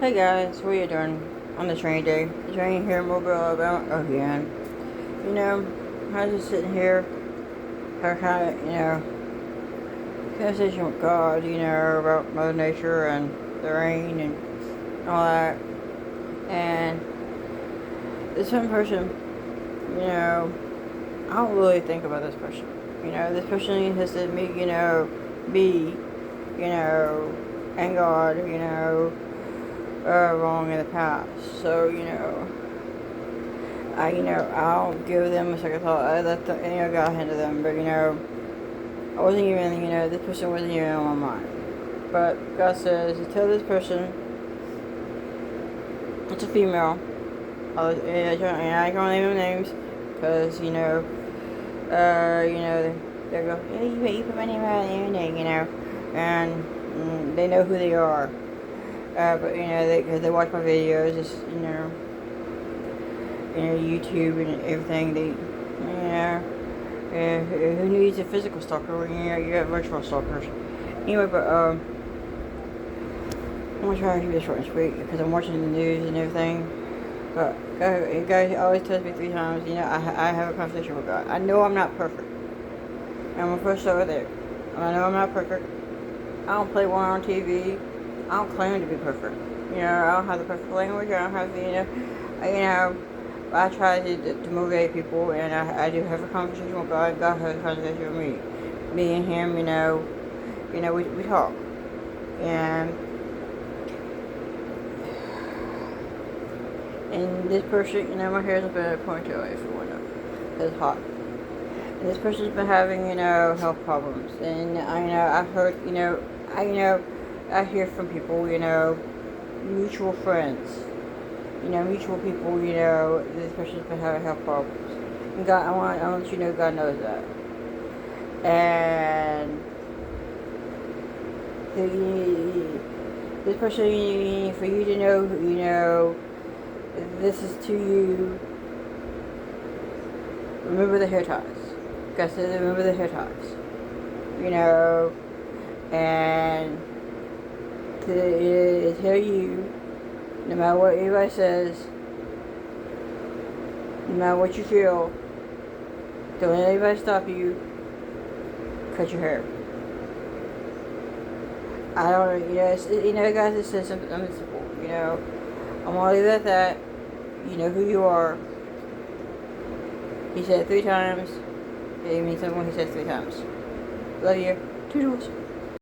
Hey guys, what are you doing on this rainy day? It's raining here in Mobile, Alabama again. You know, I was just sitting here, I kind of, conversation with God, about Mother Nature and the rain and all that. And this one person, I don't really think about this person. This person has said me, be, and God, wrong in the past. So, I don't give them a second thought. I let the, God handle them. But, I wasn't even, this person wasn't even on my mind. But God says, tell this person, it's a female. I can't name them names, because, they go, yeah, you put my name out and everything, and they know who they are. But because they watch my videos, just YouTube and everything. Who needs a physical stalker when you have virtual stalkers? Anyway, but I'm gonna try to keep this short and sweet because I'm watching the news and everything. But God always tells me 3 times, I have a conversation with God. I know I'm not perfect. I'm gonna first start there. I know I'm not perfect. I don't play one on TV. I don't claim to be perfect. I don't have the perfect language. I don't have the, I try to motivate people, and I do have a conversation with God. God has a conversation with me. Me and him, we talk. And this person, my hair's been a ponytail if you want to know. It's hot. And this person's been having, health problems. And I've heard, I hear from people, mutual friends, mutual people, this person's been having health problems. And God, I want to let you know God knows that. And this person, for you to know, this is to you. Remember the hair ties. God said, remember the hair ties. And to tell you, no matter what anybody says, no matter what you feel, don't let anybody stop you. Cut your hair. I don't, guys, it says something simple. I'm gonna leave it at that. You know who you are. He said it 3 times. It means something when he says 3 times. Love you. Toodles.